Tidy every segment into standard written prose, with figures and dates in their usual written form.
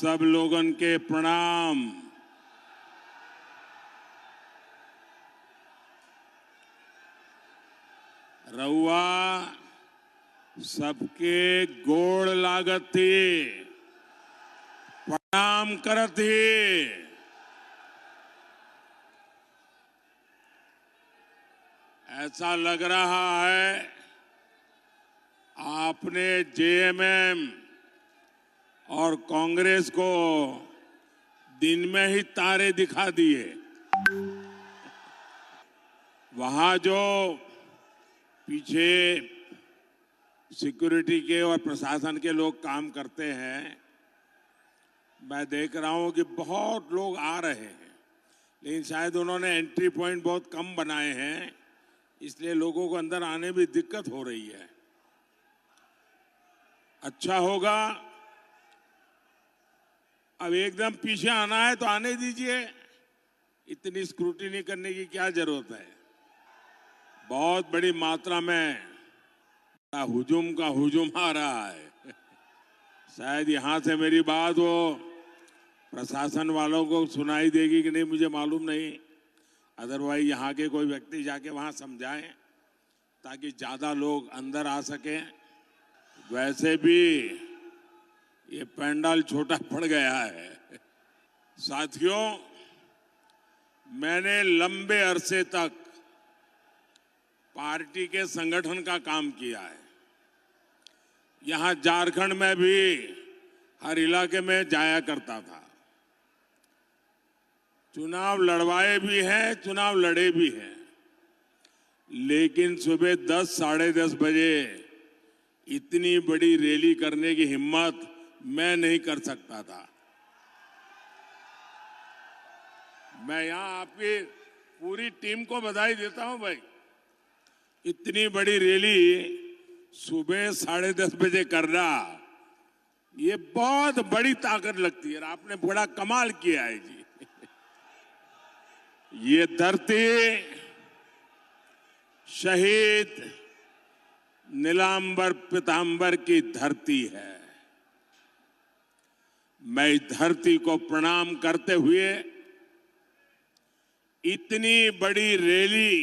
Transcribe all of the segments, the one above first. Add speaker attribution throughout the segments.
Speaker 1: सब लोगन के प्रणाम। रउआ सबके गोड़ लागती, प्रणाम करती। ऐसा लग रहा है आपने जेएमएम और कांग्रेस को दिन में ही तारे दिखा दिए। वहां जो पीछे सिक्योरिटी के और प्रशासन के लोग काम करते हैं, मैं देख रहा हूं कि बहुत लोग आ रहे हैं, लेकिन शायद उन्होंने एंट्री पॉइंट बहुत कम बनाए हैं, इसलिए लोगों को अंदर आने में दिक्कत हो रही है। अच्छा होगा, अब एकदम पीछे आना है तो आने दीजिए, इतनी स्क्रूटिनी करने की क्या जरूरत है। बहुत बड़ी मात्रा में हुजूम का हुजूम आ रहा है। शायद यहां से मेरी बात वो प्रशासन वालों को सुनाई देगी कि नहीं मुझे मालूम नहीं, अदरवाइज यहाँ के कोई व्यक्ति जाके वहां समझाएं ताकि ज्यादा लोग अंदर आ सकें। वैसे भी ये पंडाल छोटा पड़ गया है। साथियों, मैंने लंबे अरसे तक पार्टी के संगठन का काम किया है। यहां झारखंड में भी हर इलाके में जाया करता था, चुनाव लड़वाए भी हैं, चुनाव लड़े भी हैं, लेकिन सुबह 10 साढ़े 10 बजे इतनी बड़ी रैली करने की हिम्मत मैं नहीं कर सकता था। मैं यहां आपकी पूरी टीम को बधाई देता हूं भाई, इतनी बड़ी रैली सुबह 10:30 बजे करना, ये बहुत बड़ी ताकत लगती है। आपने बड़ा कमाल किया है जी। ये धरती शहीद नीलांबर पीतांबर की धरती है। मैं इस धरती को प्रणाम करते हुए इतनी बड़ी रैली,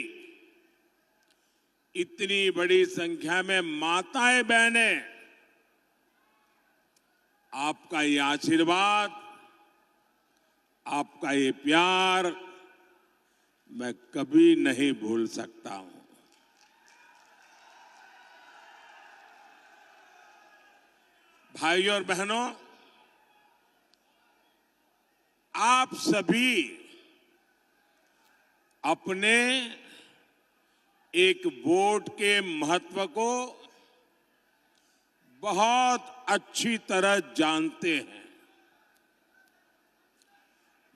Speaker 1: इतनी बड़ी संख्या में माताएं बहनें, आपका ये आशीर्वाद, आपका ये प्यार मैं कभी नहीं भूल सकता हूं। भाइयों और बहनों, आप सभी अपने एक वोट के महत्व को बहुत अच्छी तरह जानते हैं।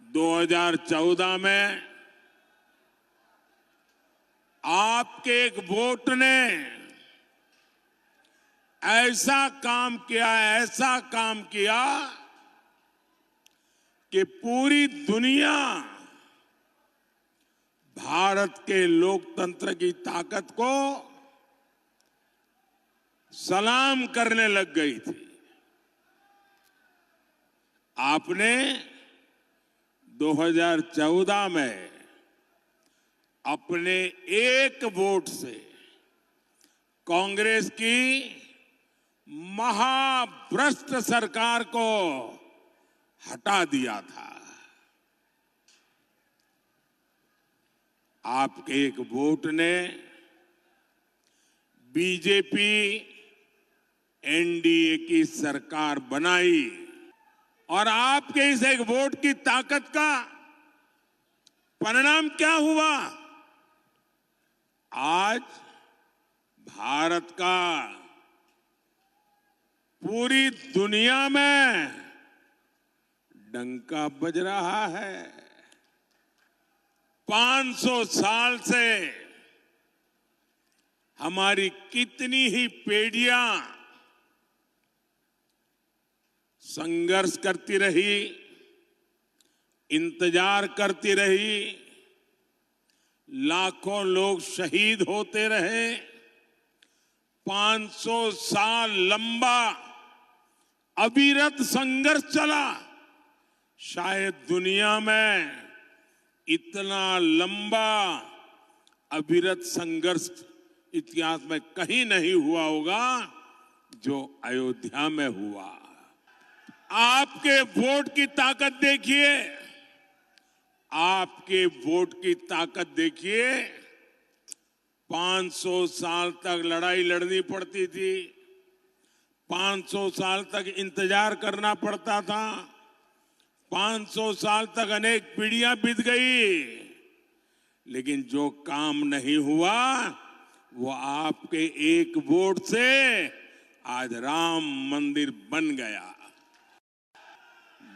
Speaker 1: 2014 में आपके एक वोट ने ऐसा काम किया कि पूरी दुनिया भारत के लोकतंत्र की ताकत को सलाम करने लग गई थी। आपने 2014 में अपने एक वोट से कांग्रेस की महाभ्रष्ट सरकार को हटा दिया था। आपके एक वोट ने बीजेपी एनडीए की सरकार बनाई और आपके इस एक वोट की ताकत का परिणाम क्या हुआ? आज भारत का पूरी दुनिया में डंका बज रहा है। 500 साल से हमारी कितनी ही पीढ़ियां संघर्ष करती रही, इंतजार करती रही, लाखों लोग शहीद होते रहे। 500 साल लंबा अविरत संघर्ष चला, शायद दुनिया में इतना लंबा अविरत संघर्ष इतिहास में कहीं नहीं हुआ होगा जो अयोध्या में हुआ। आपके वोट की ताकत देखिए, आपके वोट की ताकत देखिए। 500 साल तक लड़ाई लड़नी पड़ती थी, 500 साल तक इंतजार करना पड़ता था, 500 साल तक अनेक पीढ़ियां बीत गई, लेकिन जो काम नहीं हुआ वो आपके एक वोट से आज राम मंदिर बन गया।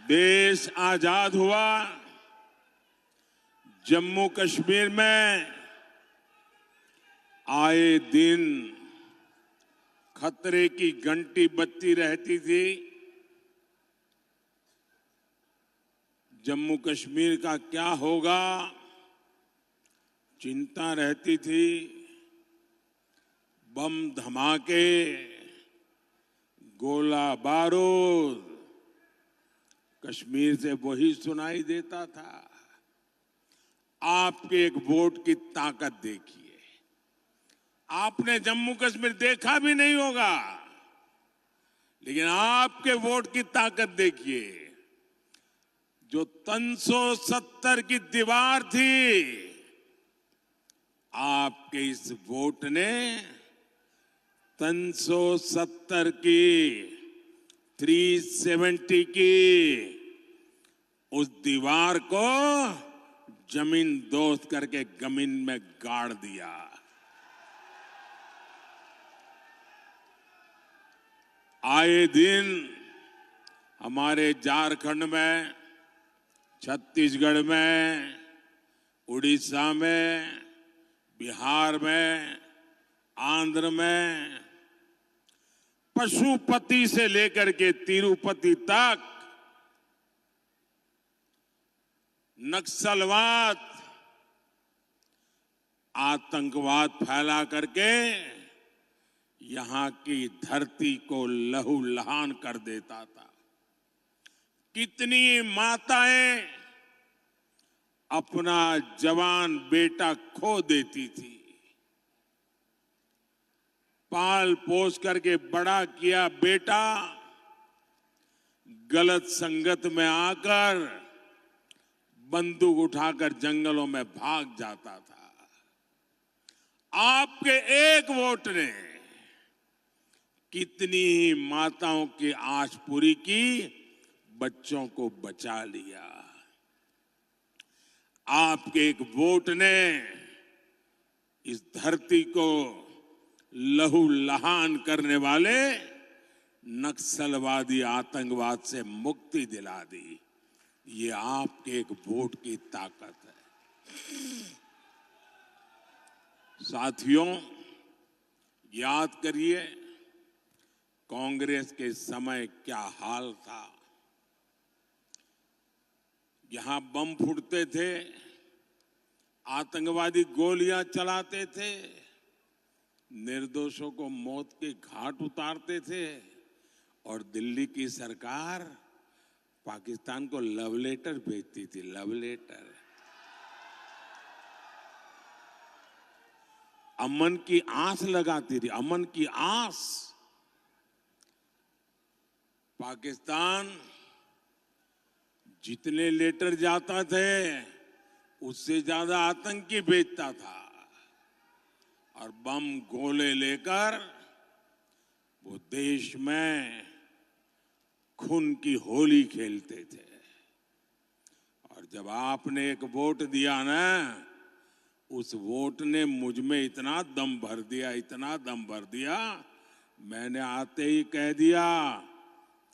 Speaker 1: देश आजाद हुआ, जम्मू कश्मीर में आए दिन खतरे की घंटी बजती रहती थी। जम्मू कश्मीर का क्या होगा चिंता रहती थी। बम धमाके, गोला बारूद कश्मीर से वही सुनाई देता था। आपके एक वोट की ताकत देखिए। आपने जम्मू कश्मीर देखा भी नहीं होगा, लेकिन आपके वोट की ताकत देखिए। जो 370 की दीवार थी, आपके इस वोट ने 370 की 370 की उस दीवार को जमीन दोस्त करके जमीन में गाड़ दिया। आए दिन हमारे झारखंड में, छत्तीसगढ़ में, उड़ीसा में, बिहार में, आंध्र में, पशुपति से लेकर के तिरुपति तक नक्सलवाद, आतंकवाद फैला करके यहां की धरती को लहूलुहान कर देता था। कितनी माताएं अपना जवान बेटा खो देती थी। पाल पोस करके बड़ा किया बेटा गलत संगत में आकर बंदूक उठाकर जंगलों में भाग जाता था। आपके एक वोट ने कितनी ही माताओं की आस पूरी की, बच्चों को बचा लिया। आपके एक वोट ने इस धरती को लहूलुहान करने वाले नक्सलवादी आतंकवाद से मुक्ति दिला दी। ये आपके एक वोट की ताकत है। साथियों, याद करिए कांग्रेस के समय क्या हाल था। यहां बम फूटते थे, आतंकवादी गोलियां चलाते थे, निर्दोषों को मौत के घाट उतारते थे, और दिल्ली की सरकार पाकिस्तान को लव लेटर भेजती थी। लव लेटर, अमन की आस लगाती थी, अमन की आस। पाकिस्तान जितने लेटर जाता थे उससे ज्यादा आतंकी भेजता था, और बम गोले लेकर वो देश में खून की होली खेलते थे। और जब आपने एक वोट दिया ना, उस वोट ने मुझ में इतना दम भर दिया, इतना दम भर दिया, मैंने आते ही कह दिया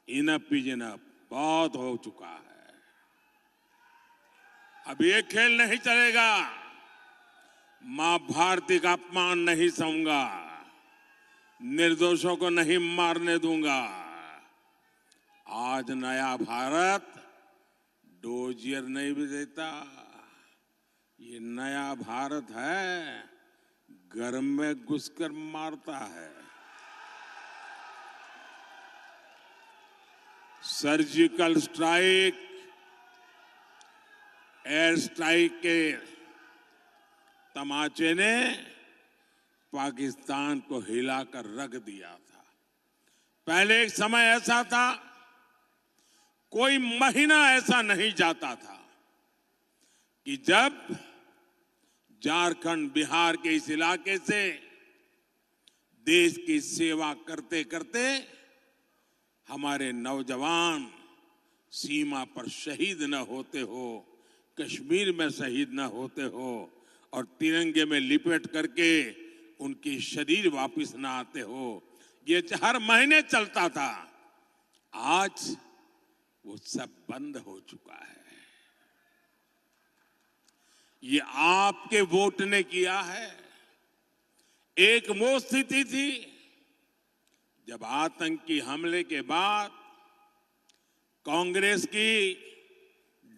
Speaker 1: इनफ इज इनफ, बहुत हो चुका है, अब ये खेल नहीं चलेगा। मां भारती का अपमान नहीं सहूंगा, निर्दोषों को नहीं मारने दूंगा। आज नया भारत डोजियर नहीं भी देता, ये नया भारत है घर में घुसकर मारता है। सर्जिकल स्ट्राइक, एयर स्ट्राइक के तमाचे ने पाकिस्तान को हिलाकर रख दिया था। पहले एक समय ऐसा था, कोई महीना ऐसा नहीं जाता था कि जब झारखंड, बिहार के इस इलाके से देश की सेवा करते करते हमारे नौजवान सीमा पर शहीद न होते हो, कश्मीर में शहीद न होते हो और तिरंगे में लिपट करके उनकी शरीर वापस न आते हो। ये हर महीने चलता था। आज वो सब बंद हो चुका है। ये आपके वोट ने किया है। एक वो स्थिति थी जब आतंकी हमले के बाद कांग्रेस की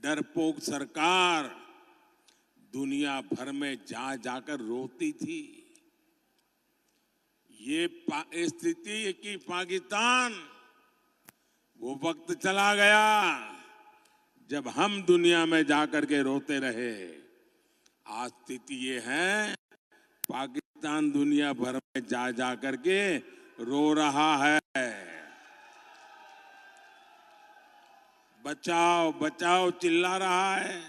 Speaker 1: डरपोक सरकार दुनिया भर में जा जाकर रोती थी। ये स्थिति कि पाकिस्तान, वो वक्त चला गया जब हम दुनिया में जाकर के रोते रहे। आज स्थिति ये है, पाकिस्तान दुनिया भर में जा जा करके रो रहा है। बचाओ बचाओ चिल्ला रहा है।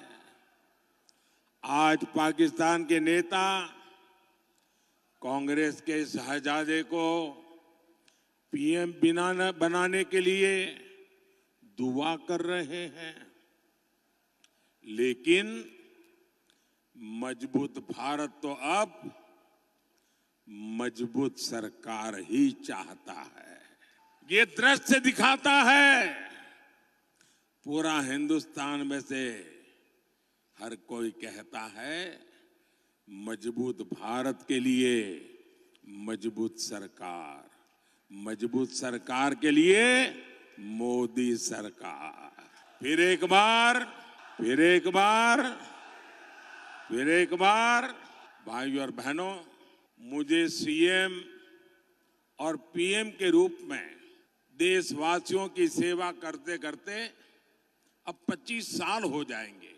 Speaker 1: आज पाकिस्तान के नेता कांग्रेस के शहजादे को पीएम बनाने के लिए दुआ कर रहे हैं, लेकिन मजबूत भारत तो अब मजबूत सरकार ही चाहता है। ये दृश्य दिखाता है पूरा हिंदुस्तान में से हर कोई कहता है मजबूत भारत के लिए मजबूत सरकार, मजबूत सरकार के लिए मोदी सरकार। फिर एक बार भाइयों और बहनों, मुझे सीएम और पीएम के रूप में देशवासियों की सेवा करते करते अब 25 साल हो जाएंगे।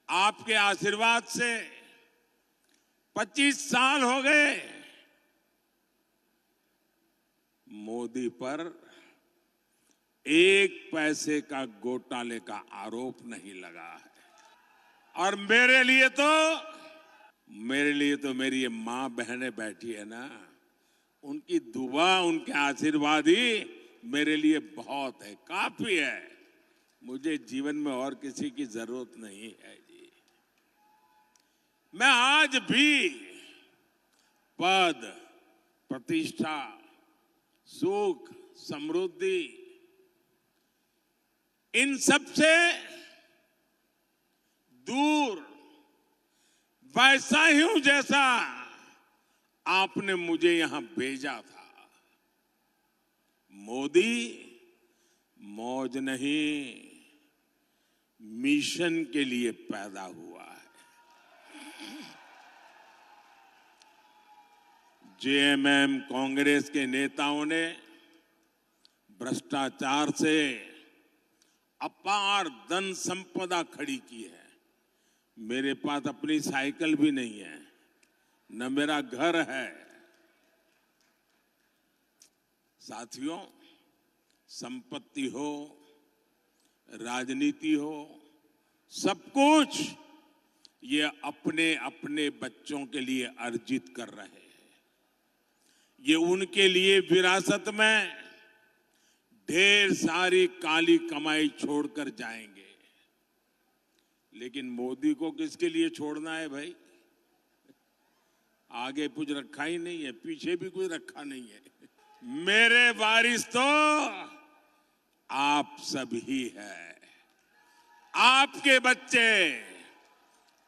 Speaker 1: आपके आशीर्वाद से 25 साल हो गए। मोदी पर एक पैसे का घोटाले का आरोप नहीं लगा है। और मेरे लिए तो मेरी ये मां बहनें बैठी है ना, उनकी दुआ, उनके आशीर्वाद ही मेरे लिए बहुत है, काफी है। मुझे जीवन में और किसी की जरूरत नहीं है जी। मैं आज भी पद, प्रतिष्ठा, सुख, समृद्धि, इन सब से दूर वैसा ही हूं जैसा आपने मुझे यहां भेजा था। मोदी मौज नहीं, मिशन के लिए पैदा हुआ है। जेएमएम कांग्रेस के नेताओं ने भ्रष्टाचार से अपार धन संपदा खड़ी की है। मेरे पास अपनी साइकिल भी नहीं है, न मेरा घर है। साथियों, संपत्ति हो, राजनीति हो, सब कुछ ये अपने अपने बच्चों के लिए अर्जित कर रहे हैं। ये उनके लिए विरासत में ढेर सारी काली कमाई छोड़कर जाएंगे। लेकिन मोदी को किसके लिए छोड़ना है भाई? आगे कुछ रखा ही नहीं है, पीछे भी कुछ रखा नहीं है। मेरे वारिस तो आप सब ही है। आपके बच्चे,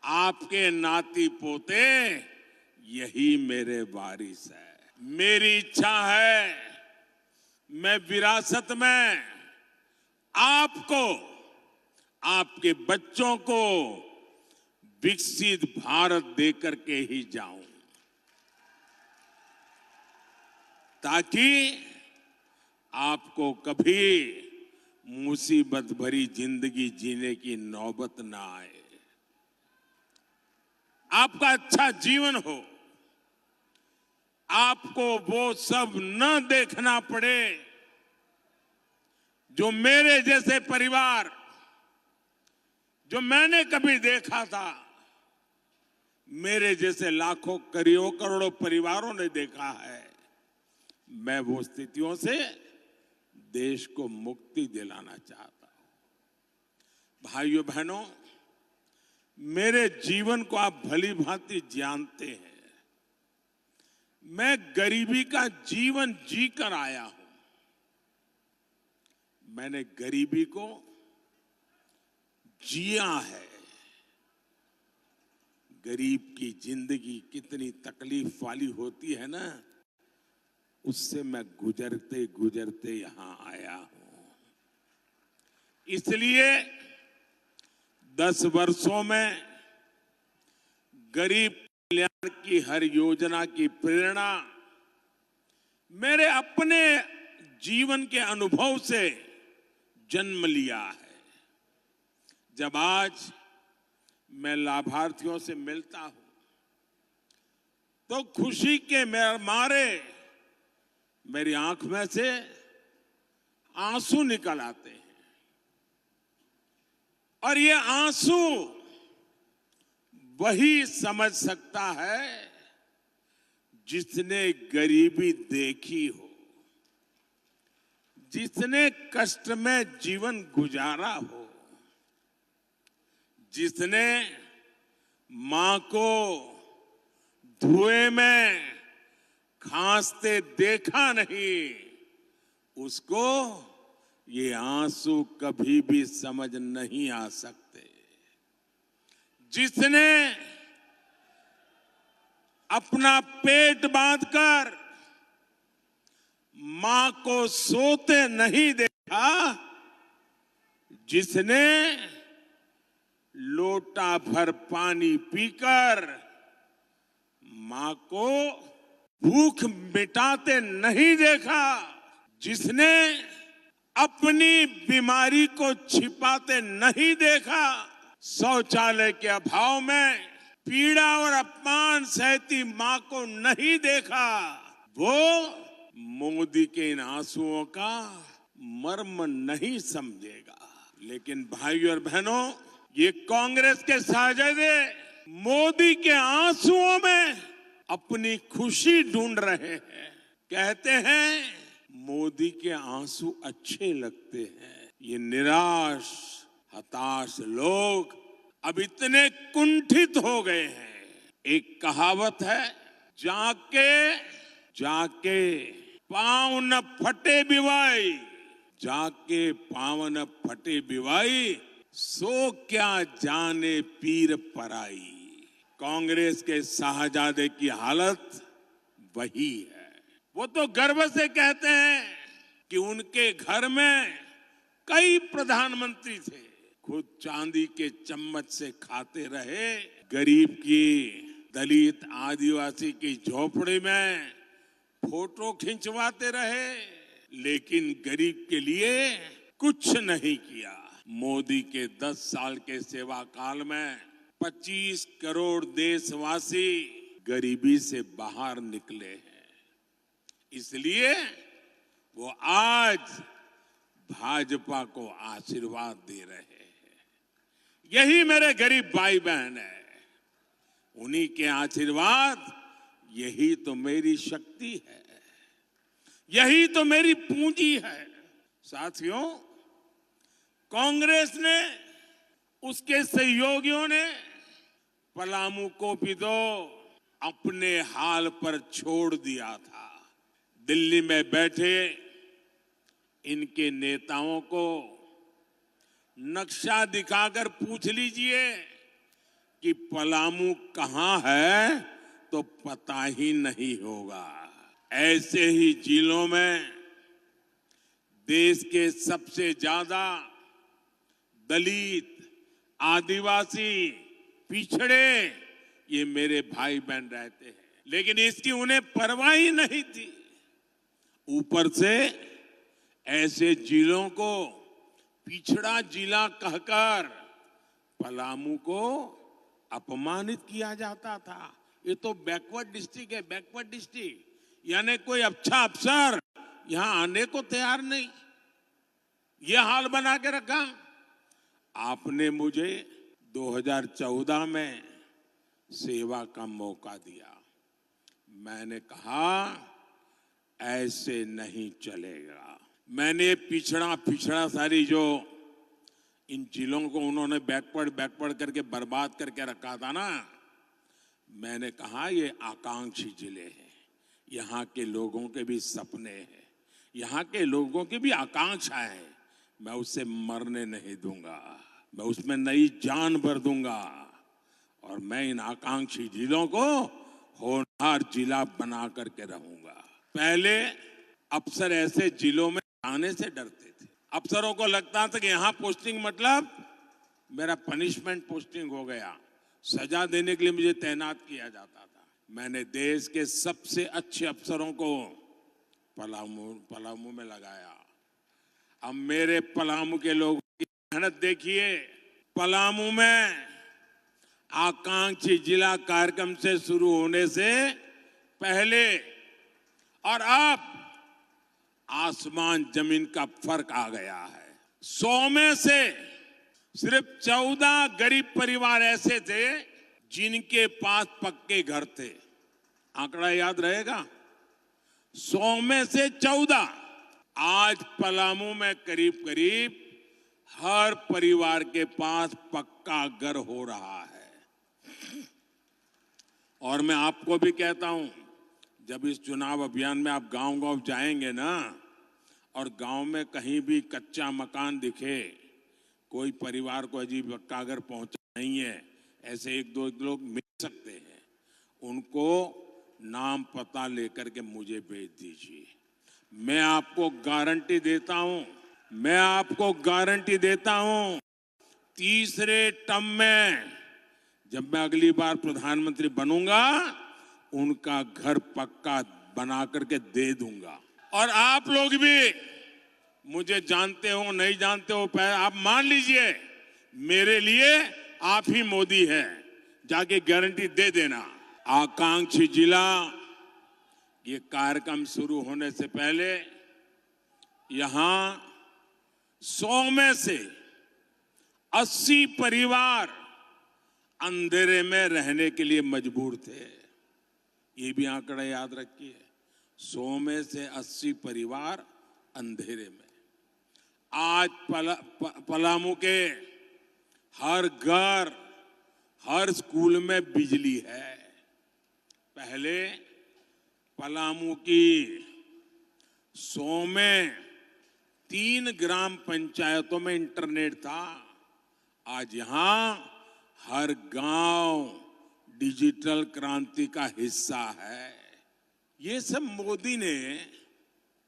Speaker 1: आपके नाती पोते, यही मेरे वारिस है। मेरी इच्छा है मैं विरासत में आपको, आपके बच्चों को विकसित भारत देकर के ही जाऊं, ताकि आपको कभी मुसीबत भरी जिंदगी जीने की नौबत ना आए, आपका अच्छा जीवन हो, आपको वो सब न देखना पड़े जो मेरे जैसे परिवार, जो मैंने कभी देखा था, मेरे जैसे लाखों करोड़ों परिवारों ने देखा है। मैं वो स्थितियों से देश को मुक्ति दिलाना चाहता हूं। भाइयों बहनों, मेरे जीवन को आप भली भांति जानते हैं। मैं गरीबी का जीवन जीकर आया हूं। मैंने गरीबी को जिया है। गरीब की जिंदगी कितनी तकलीफ वाली होती है ना, उससे मैं गुजरते गुजरते यहां आया हूं। इसलिए 10 वर्षों में गरीब कल्याण की हर योजना की प्रेरणा मेरे अपने जीवन के अनुभव से जन्म लिया है। जब आज मैं लाभार्थियों से मिलता हूं तो खुशी के मारे मेरी आंख में से आंसू निकल आते हैं। और ये आंसू वही समझ सकता है जिसने गरीबी देखी हो, जिसने कष्ट में जीवन गुजारा हो, जिसने मां को धुएं में खांसते देखा नहीं, उसको ये आंसू कभी भी समझ नहीं आ सकते। जिसने अपना पेट बांधकर मां को सोते नहीं देखा, जिसने लोटा भर पानी पीकर मां को भूख मिटाते नहीं देखा, जिसने अपनी बीमारी को छिपाते नहीं देखा, शौचालय के अभाव में पीड़ा और अपमान सहती मां को नहीं देखा, वो मोदी के इन आंसुओं का मर्म नहीं समझेगा। लेकिन भाइयों और बहनों, ये कांग्रेस के साजिदे मोदी के आंसुओं में अपनी खुशी ढूंढ रहे हैं। कहते हैं मोदी के आंसू अच्छे लगते हैं। ये निराश हताश लोग अब इतने कुंठित हो गए हैं। एक कहावत है, जाके जाके पांव न फटे बिवाई, जाके पांव न फटे बिवाई, सो क्या जाने पीर पराई। कांग्रेस के शाहजादे की हालत वही है। वो तो गर्व से कहते हैं कि उनके घर में कई प्रधानमंत्री थे, खुद चांदी के चम्मच से खाते रहे, गरीब की, दलित आदिवासी की झोपड़ी में फोटो खिंचवाते रहे, लेकिन गरीब के लिए कुछ नहीं किया। मोदी के 10 साल के सेवा काल में 25 करोड़ देशवासी गरीबी से बाहर निकले हैं। इसलिए वो आज भाजपा को आशीर्वाद दे रहे हैं। यही मेरे गरीब भाई बहन है, उन्हीं के आशीर्वाद, यही तो मेरी शक्ति है, यही तो मेरी पूंजी है। साथियों, कांग्रेस ने, उसके सहयोगियों ने पलामू को भी तो अपने हाल पर छोड़ दिया था। दिल्ली में बैठे इनके नेताओं को नक्शा दिखाकर पूछ लीजिए कि पलामू कहां है तो पता ही नहीं होगा। ऐसे ही जिलों में देश के सबसे ज्यादा दलित, आदिवासी, पिछड़े ये मेरे भाई बहन रहते हैं, लेकिन इसकी उन्हें परवाह ही नहीं थी। ऊपर से ऐसे जिलों को पिछड़ा जिला कहकर पलामू को अपमानित किया जाता था। ये तो बैकवर्ड डिस्ट्रिक्ट है, बैकवर्ड डिस्ट्रिक्ट, यानी कोई अच्छा अफसर यहां आने को तैयार नहीं। ये हाल बना के रखा। आपने मुझे 2014 में सेवा का मौका दिया। मैंने कहा ऐसे नहीं चलेगा। मैंने पिछड़ा सारी जो इन जिलों को उन्होंने बैकवर्ड करके बर्बाद करके रखा था ना, मैंने कहा ये आकांक्षी जिले हैं, यहाँ के लोगों के भी सपने हैं, यहाँ के लोगों की भी आकांक्षाएं हैं। मैं उससे मरने नहीं दूंगा, मैं उसमें नई जान भर दूंगा और मैं इन आकांक्षी जिलों को होनहार जिला बना करके रहूंगा। पहले अफसर ऐसे जिलों में आने से डरते थे। अफसरों को लगता था कि यहां पोस्टिंग मतलब मेरा पनिशमेंट पोस्टिंग हो गया, सजा देने के लिए मुझे तैनात किया जाता था। मैंने देश के सबसे अच्छे अफसरों को पलामू में लगाया। अब मेरे पलामू के लोगों की मेहनत देखिए। पलामू में आकांक्षी जिला कार्यक्रम से शुरू होने से पहले और अब आसमान जमीन का फर्क आ गया है। 100 में से सिर्फ 14 गरीब परिवार ऐसे थे जिनके पास पक्के घर थे। आंकड़ा याद रहेगा, 100 में से 14। आज पलामू में करीब करीब हर परिवार के पास पक्का घर हो रहा है। और मैं आपको भी कहता हूं, जब इस चुनाव अभियान में आप गांव-गांव जाएंगे ना, और गांव में कहीं भी कच्चा मकान दिखे, कोई परिवार को अजीब पक्का घर पहुंचा नहीं है, ऐसे एक दो लोग मिल सकते हैं, उनको नाम पता लेकर के मुझे भेज दीजिए। मैं आपको गारंटी देता हूं, तीसरे टर्म में जब मैं अगली बार प्रधानमंत्री बनूंगा, उनका घर पक्का बना करके दे दूंगा। और आप लोग भी मुझे जानते हो नहीं जानते हो, आप मान लीजिए मेरे लिए आप ही मोदी हैं, जाके गारंटी दे देना। आकांक्षी जिला, ये कार्यक्रम शुरू होने से पहले यहां 100 में से 80 परिवार अंधेरे में रहने के लिए मजबूर थे। ये भी आंकड़ा याद रखिए, 100 में से 80 परिवार अंधेरे में। आज पलामू के हर घर, हर स्कूल में बिजली है। पहले पलामू की 100 में 3 ग्राम पंचायतों में इंटरनेट था। आज यहां हर गांव डिजिटल क्रांति का हिस्सा है। ये सब मोदी ने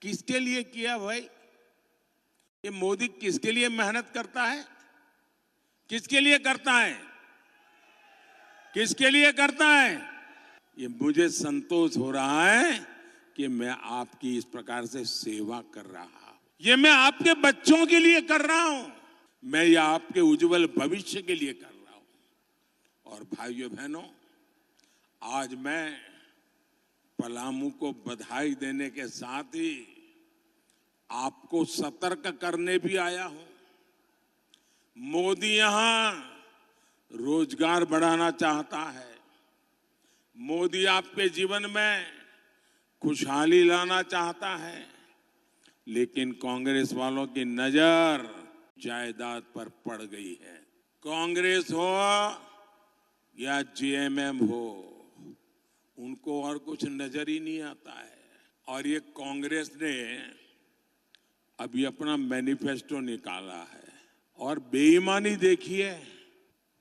Speaker 1: किसके लिए किया भाई? ये मोदी किसके लिए मेहनत करता है? किसके लिए करता है? किसके लिए करता है? ये मुझे संतोष हो रहा है कि मैं आपकी इस प्रकार से सेवा कर रहा हूं। ये मैं आपके बच्चों के लिए कर रहा हूं, मैं ये आपके उज्जवल भविष्य के लिए कर रहा हूं। और भाइयों बहनों, आज मैं पलामू को बधाई देने के साथ ही आपको सतर्क करने भी आया हूं। मोदी यहां रोजगार बढ़ाना चाहता है, मोदी आपके जीवन में खुशहाली लाना चाहता है, लेकिन कांग्रेस वालों की नजर जायदाद पर पड़ गई है। कांग्रेस हो या जेएमएम हो, उनको और कुछ नजर ही नहीं आता है। और ये कांग्रेस ने अभी अपना मैनिफेस्टो निकाला है और बेईमानी देखिए,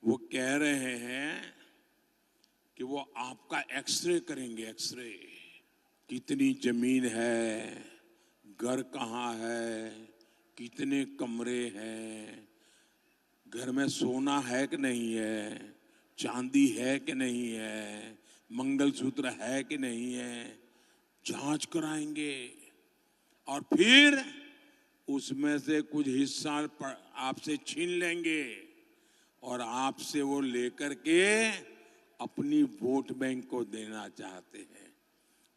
Speaker 1: वो कह रहे हैं कि वो आपका एक्सरे करेंगे। एक्सरे, कितनी जमीन है, घर कहाँ है, कितने कमरे हैं, घर में सोना है कि नहीं है, चांदी है कि नहीं है, मंगलसूत्र है कि नहीं है, जांच कराएंगे और उसमें से कुछ हिस्सा आपसे छीन लेंगे और आपसे वो लेकर के अपनी वोट बैंक को देना चाहते हैं।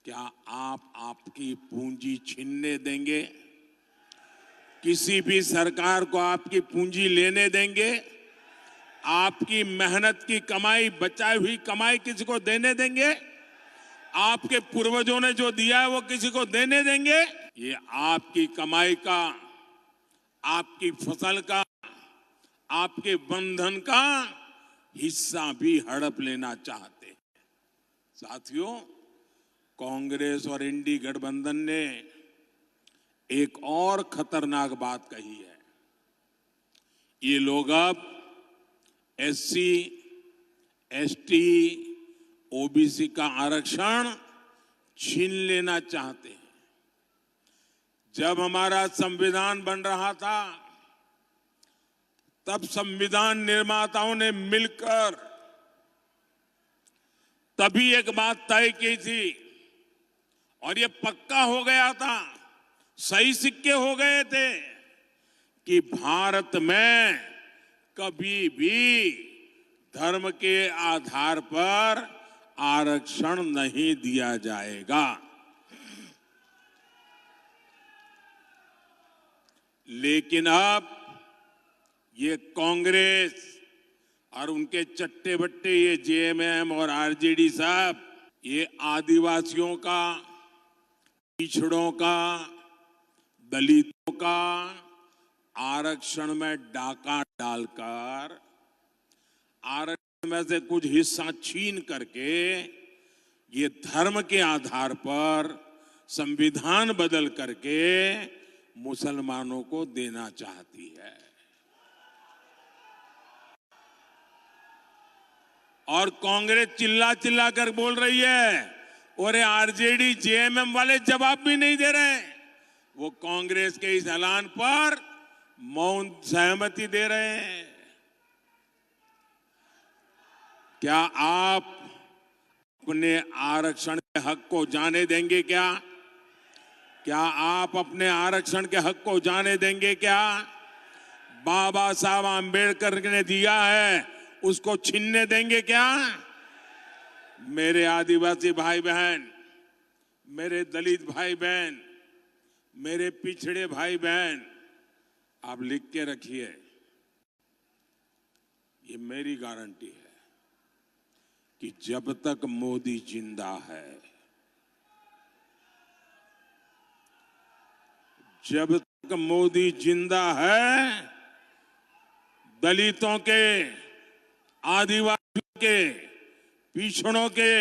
Speaker 1: क्या आप आपकी पूंजी छीनने देंगे? किसी भी सरकार को आपकी पूंजी लेने देंगे? आपकी मेहनत की कमाई, बचाई हुई कमाई किसी को देने देंगे? आपके पूर्वजों ने जो दिया है वो किसी को देने देंगे? ये आपकी कमाई का, आपकी फसल का, आपके बंधन का हिस्सा भी हड़प लेना चाहते हैं। साथियों, कांग्रेस और इंडी गठबंधन ने एक और खतरनाक बात कही है। ये लोग अब एससी, एसटी, ओबीसी का आरक्षण छीन लेना चाहते हैं। जब हमारा संविधान बन रहा था तब संविधान निर्माताओं ने मिलकर तभी एक बात तय की थी और ये पक्का हो गया था, सही सिक्के हो गए थे कि भारत में कभी भी धर्म के आधार पर आरक्षण नहीं दिया जाएगा। लेकिन अब ये कांग्रेस और उनके चट्टे बट्टे ये जेएमएम और आरजेडी साहब ये आदिवासियों का, पिछड़ों का, दलितों का आरक्षण में डाका डालकर आरक्षण में से कुछ हिस्सा छीन करके ये धर्म के आधार पर संविधान बदल करके मुसलमानों को देना चाहती है। और कांग्रेस चिल्ला चिल्ला कर बोल रही है और आरजेडी जेएमएम वाले जवाब भी नहीं दे रहे। वो कांग्रेस के इस ऐलान पर मौन सहमति दे रहे हैं। क्या आप अपने आरक्षण के हक को जाने देंगे? क्या आप अपने आरक्षण के हक को जाने देंगे? क्या बाबा साहब आंबेडकर ने दिया है उसको छीनने देंगे? क्या मेरे आदिवासी भाई बहन, मेरे दलित भाई बहन, मेरे पिछड़े भाई बहन, आप लिख के रखिए, ये मेरी गारंटी है कि जब तक मोदी जिंदा है, जब तक मोदी जिंदा है, दलितों के, आदिवासियों के, पिछड़ों के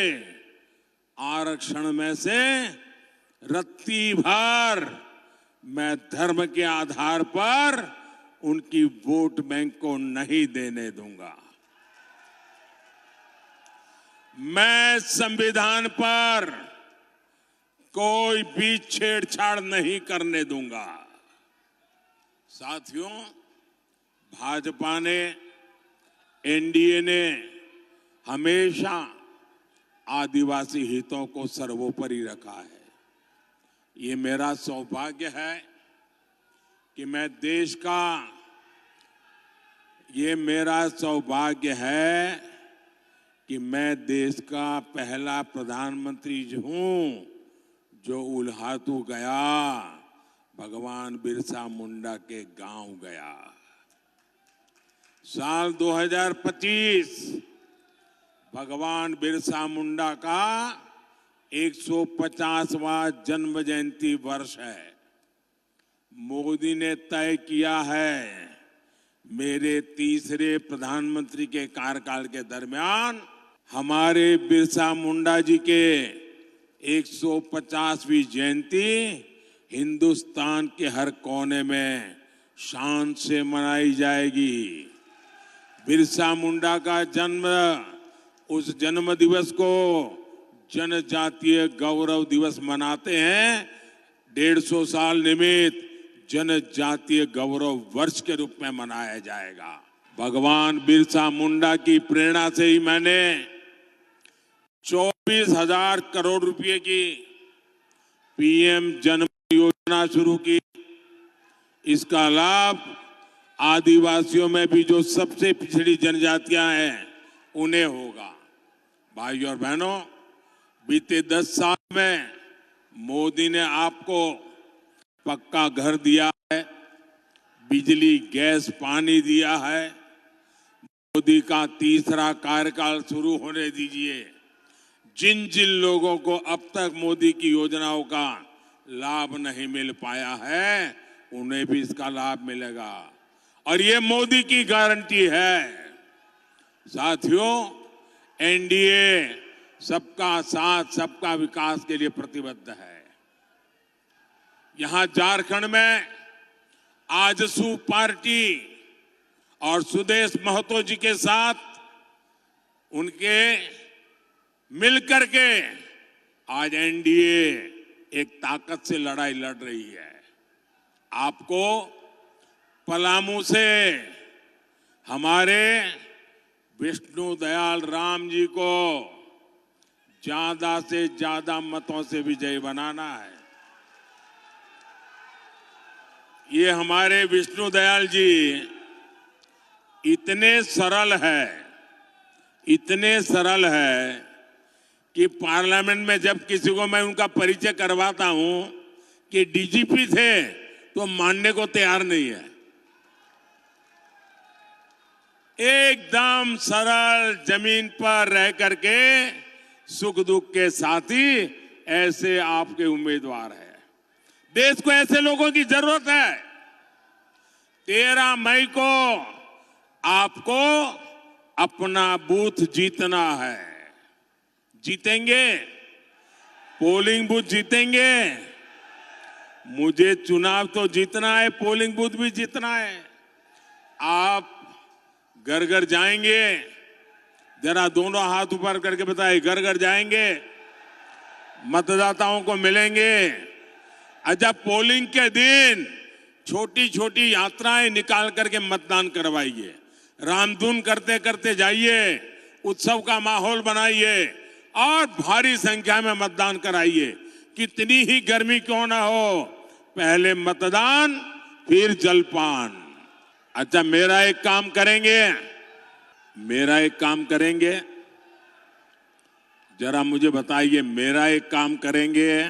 Speaker 1: आरक्षण में से रत्ती भर मैं धर्म के आधार पर उनकी वोट बैंक को नहीं देने दूंगा। मैं संविधान पर कोई भी छेड़छाड़ नहीं करने दूंगा। साथियों, भाजपा ने, एनडीए ने हमेशा आदिवासी हितों को सर्वोपरि रखा है। ये मेरा सौभाग्य है कि मैं देश का, ये मेरा सौभाग्य है कि मैं देश का पहला प्रधानमंत्री हूं जो उल्हातू गया, भगवान बिरसा मुंडा के गांव गया। साल 2025 भगवान बिरसा मुंडा का 150वां जन्म जयंती वर्ष है। मोदी ने तय किया है मेरे तीसरे प्रधानमंत्री के कार्यकाल के दरमियान हमारे बिरसा मुंडा जी के 150वीं जयंती हिंदुस्तान के हर कोने में शान से मनाई जाएगी। बिरसा मुंडा का जन्म, उस जन्म दिवस को जनजातीय गौरव दिवस मनाते हैं। 150 साल निमित्त जनजातीय गौरव वर्ष के रूप में मनाया जाएगा। भगवान बिरसा मुंडा की प्रेरणा से ही मैंने 24,000 करोड़ रुपए की पीएम जन योजना शुरू की। इसका लाभ आदिवासियों में भी जो सबसे पिछड़ी जनजातियां हैं उन्हें होगा। भाइयों और बहनों, बीते 10 साल में मोदी ने आपको पक्का घर दिया है, बिजली, गैस, पानी दिया है। मोदी का तीसरा कार्यकाल शुरू होने दीजिए। जिन जिन लोगों को अब तक मोदी की योजनाओं का लाभ नहीं मिल पाया है, उन्हें भी इसका लाभ मिलेगा और ये मोदी की गारंटी है। साथियों, एनडीए सबका साथ, सबका विकास के लिए प्रतिबद्ध है। यहां झारखंड में आजसू पार्टी और सुदेश महतो जी के साथ उनके मिलकर के आज एनडीए एक ताकत से लड़ाई लड़ रही है। आपको पलामू से हमारे विष्णु दयाल राम जी को ज्यादा से ज्यादा मतों से विजयी बनाना है। ये हमारे विष्णु दयाल जी इतने सरल है कि पार्लियामेंट में जब किसी को मैं उनका परिचय करवाता हूं कि डीजीपी थे तो मानने को तैयार नहीं है। एकदम सरल, जमीन पर रह करके सुख दुख के साथी ऐसे आपके उम्मीदवार हैं। देश को ऐसे लोगों की जरूरत है। 13 मई को आपको अपना बूथ जीतना है। जीतेंगे? पोलिंग बूथ जीतेंगे? मुझे चुनाव तो जीतना है, पोलिंग बूथ भी जीतना है। आप घर घर जाएंगे? जरा दोनों हाथ ऊपर करके बताइए, घर घर जाएंगे, मतदाताओं को मिलेंगे। अच्छा, पोलिंग के दिन छोटी छोटी यात्राएं निकाल करके मतदान करवाइए। रामधुन करते करते जाइए, उत्सव का माहौल बनाइए और भारी संख्या में मतदान कराइए। कितनी ही गर्मी क्यों ना हो, पहले मतदान फिर जलपान। अच्छा, मेरा एक काम करेंगे, जरा मुझे बताइए, मेरा एक काम करेंगे?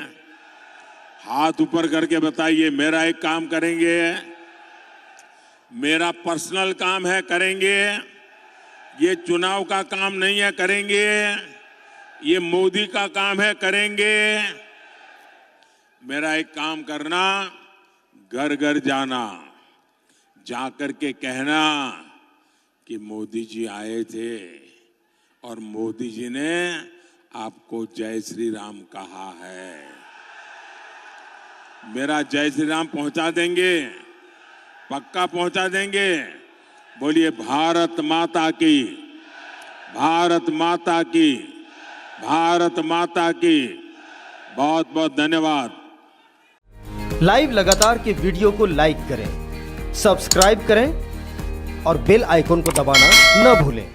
Speaker 1: हाथ ऊपर करके बताइए, मेरा एक काम करेंगे? मेरा पर्सनल काम है, करेंगे? ये चुनाव का काम नहीं है, करेंगे? ये मोदी का काम है, करेंगे? मेरा एक काम करना, घर घर जाना, जाकर के कहना कि मोदी जी आए थे और मोदी जी ने आपको जय श्री राम कहा है। मेरा जय श्री राम पहुंचा देंगे? पक्का पहुंचा देंगे? बोलिए भारत माता की, भारत माता की, भारत माता की। बहुत बहुत धन्यवाद।
Speaker 2: लाइव लगातार के वीडियो को लाइक करें, सब्सक्राइब करें और बेल आइकॉन को दबाना न भूलें।